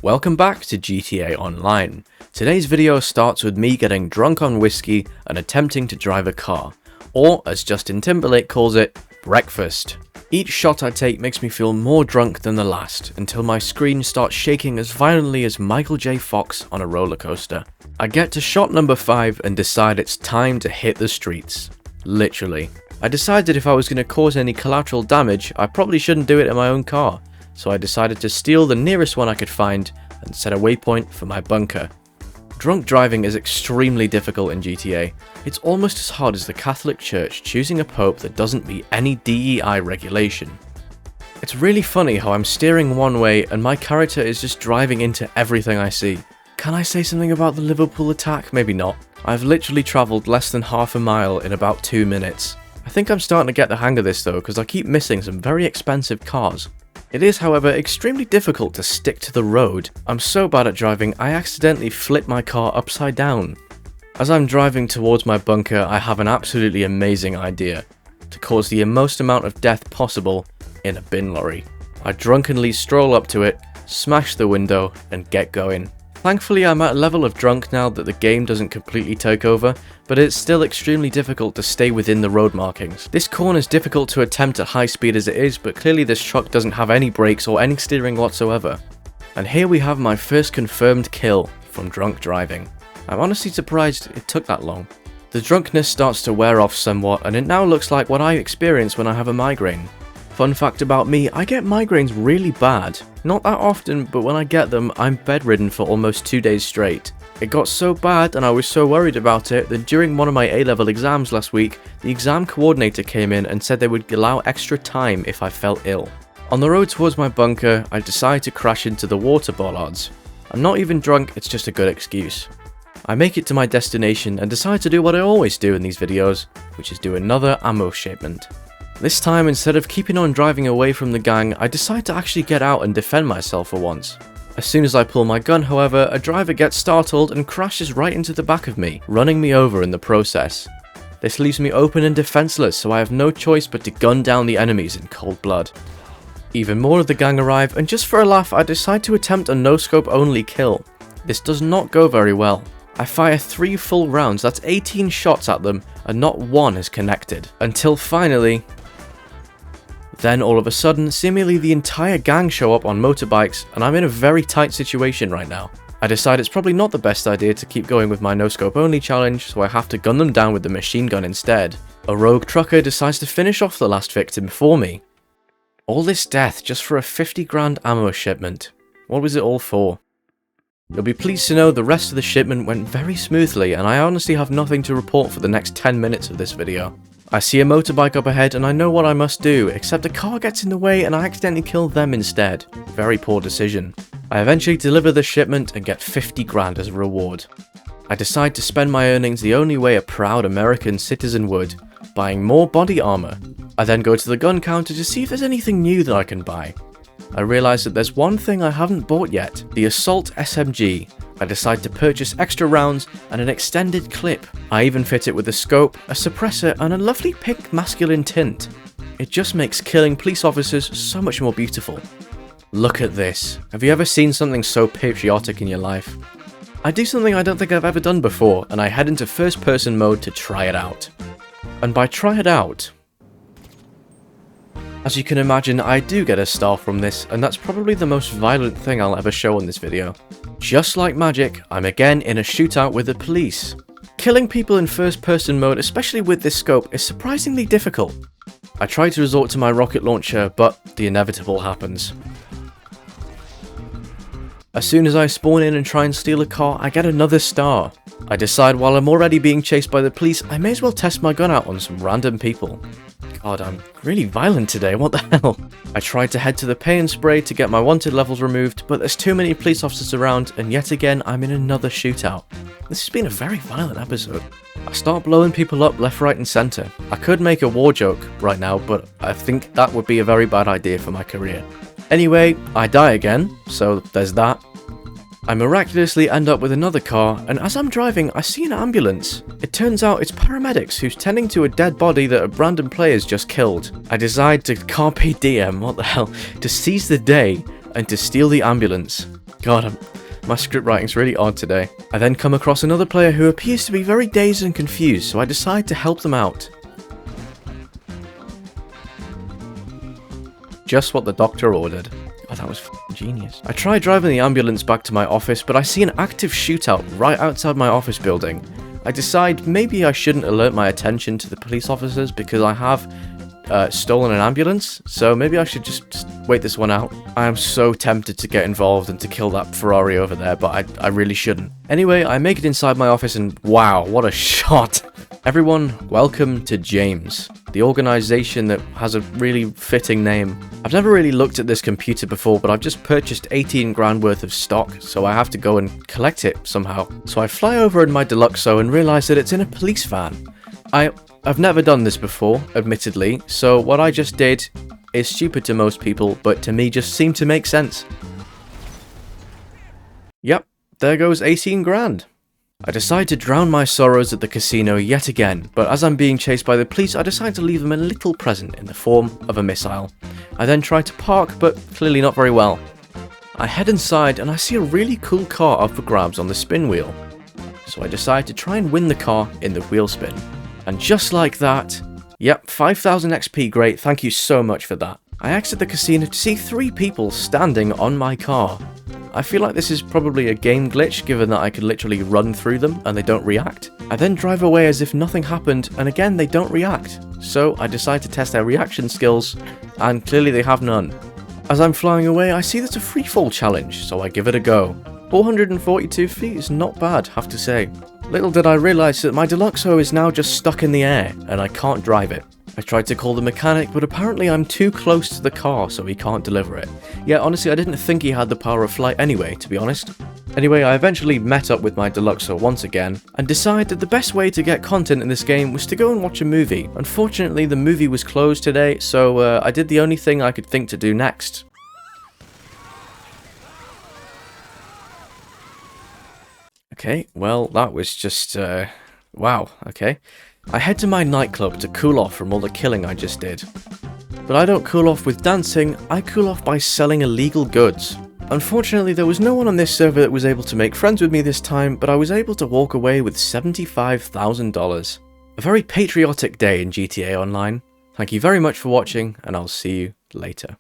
Welcome back to GTA Online. Today's video starts with me getting drunk on whiskey and attempting to drive a car, or as Justin Timberlake calls it, breakfast. Each shot I take makes me feel more drunk than the last, until my screen starts shaking as violently as Michael J. Fox on a roller coaster. I get to shot number 5 and decide it's time to hit the streets. Literally. I decided if I was going to cause any collateral damage, I probably shouldn't do it in my own car, so I decided to steal the nearest one I could find and set a waypoint for my bunker. Drunk driving is extremely difficult in GTA. It's almost as hard as the Catholic Church choosing a pope that doesn't meet any DEI regulation. It's really funny how I'm steering one way and my character is just driving into everything I see. Can I say something about the Liverpool attack? Maybe not. I've literally travelled less than half a mile in about 2 minutes. I think I'm starting to get the hang of this though, because I keep missing some very expensive cars. It is, however, extremely difficult to stick to the road. I'm so bad at driving, I accidentally flip my car upside down. As I'm driving towards my bunker, I have an absolutely amazing idea: to cause the most amount of death possible in a bin lorry. I drunkenly stroll up to it, smash the window, and get going. Thankfully, I'm at a level of drunk now that the game doesn't completely take over, but it's still extremely difficult to stay within the road markings. This corner is difficult to attempt at high speed as it is, but clearly this truck doesn't have any brakes or any steering whatsoever. And here we have my first confirmed kill from drunk driving. I'm honestly surprised it took that long. The drunkenness starts to wear off somewhat, and it now looks like what I experience when I have a migraine. Fun fact about me, I get migraines really bad. Not that often, but when I get them, I'm bedridden for almost 2 days straight. It got so bad and I was so worried about it that during one of my A-level exams last week, the exam coordinator came in and said they would allow extra time if I felt ill. On the road towards my bunker, I decided to crash into the water bollards. I'm not even drunk, it's just a good excuse. I make it to my destination and decide to do what I always do in these videos, which is do another ammo shipment. This time, instead of keeping on driving away from the gang, I decide to actually get out and defend myself for once. As soon as I pull my gun, however, a driver gets startled and crashes right into the back of me, running me over in the process. This leaves me open and defenseless, so I have no choice but to gun down the enemies in cold blood. Even more of the gang arrive, and just for a laugh, I decide to attempt a no-scope only kill. This does not go very well. I fire 3 full rounds, that's 18 shots at them, and not one is connected. Until finally... Then all of a sudden, seemingly the entire gang show up on motorbikes, and I'm in a very tight situation right now. I decide it's probably not the best idea to keep going with my no-scope only challenge, so I have to gun them down with the machine gun instead. A rogue trucker decides to finish off the last victim for me. All this death just for a 50 grand ammo shipment. What was it all for? You'll be pleased to know the rest of the shipment went very smoothly, and I honestly have nothing to report for the next 10 minutes of this video. I see a motorbike up ahead and I know what I must do, except a car gets in the way and I accidentally kill them instead. Very poor decision. I eventually deliver the shipment and get 50 grand as a reward. I decide to spend my earnings the only way a proud American citizen would, buying more body armor. I then go to the gun counter to see if there's anything new that I can buy. I realise that there's one thing I haven't bought yet, the Assault SMG. I decide to purchase extra rounds and an extended clip. I even fit it with a scope, a suppressor, and a lovely pink masculine tint. It just makes killing police officers so much more beautiful. Look at this. Have you ever seen something so patriotic in your life? I do something I don't think I've ever done before, and I head into first person mode to try it out. And by try it out, as you can imagine, I do get a star from this, and that's probably the most violent thing I'll ever show in this video. Just like magic, I'm again in a shootout with the police. Killing people in first person mode, especially with this scope, is surprisingly difficult. I try to resort to my rocket launcher, but the inevitable happens. As soon as I spawn in and try and steal a car, I get another star. I decide while I'm already being chased by the police, I may as well test my gun out on some random people. God, I'm really violent today, what the hell? I tried to head to the pay and spray to get my wanted levels removed, but there's too many police officers around, and yet again I'm in another shootout. This has been a very violent episode. I start blowing people up left, right and centre. I could make a war joke right now, but I think that would be a very bad idea for my career. Anyway, I die again, so there's that. I miraculously end up with another car, and as I'm driving, I see an ambulance. It turns out it's paramedics who's tending to a dead body that a random player's just killed. I decide to carpe diem, what the hell, to seize the day and to steal the ambulance. God, my script writing's really odd today. I then come across another player who appears to be very dazed and confused, so I decide to help them out. Just what the doctor ordered. Oh, that was genius. I try driving the ambulance back to my office, but I see an active shootout right outside my office building. I decide maybe I shouldn't alert my attention to the police officers because I have stolen an ambulance, so maybe I should just wait this one out. I am so tempted to get involved and to kill that Ferrari over there, but I really shouldn't. Anyway, I make it inside my office and wow, what a shot! Everyone, welcome to James, the organization that has a really fitting name. I've never really looked at this computer before, but I've just purchased 18 grand worth of stock, so I have to go and collect it somehow. So I fly over in my Deluxo and realize that it's in a police van. I've never done this before, admittedly, so what I just did is stupid to most people, but to me just seemed to make sense. Yep, there goes 18 grand. I decide to drown my sorrows at the casino yet again, but as I'm being chased by the police, I decide to leave them a little present in the form of a missile. I then try to park, but clearly not very well. I head inside and I see a really cool car up for grabs on the spin wheel. So I decide to try and win the car in the wheel spin. And just like that, yep, 5000 XP, great, thank you so much for that. I exit the casino to see 3 people standing on my car. I feel like this is probably a game glitch, given that I could literally run through them and they don't react. I then drive away as if nothing happened, and again they don't react. So I decide to test their reaction skills, and clearly they have none. As I'm flying away, I see there's a freefall challenge, so I give it a go. 442 feet is not bad, have to say. Little did I realise that my Deluxo is now just stuck in the air, and I can't drive it. I tried to call the mechanic, but apparently I'm too close to the car, so he can't deliver it. Yeah, honestly, I didn't think he had the power of flight anyway, to be honest. Anyway, I eventually met up with my Deluxo once again, and decided that the best way to get content in this game was to go and watch a movie. Unfortunately, the movie was closed today, so I did the only thing I could think to do next. Okay, well, that was just, wow, okay. I head to my nightclub to cool off from all the killing I just did. But I don't cool off with dancing, I cool off by selling illegal goods. Unfortunately, there was no one on this server that was able to make friends with me this time, but I was able to walk away with $75,000. A very patriotic day in GTA Online. Thank you very much for watching, and I'll see you later.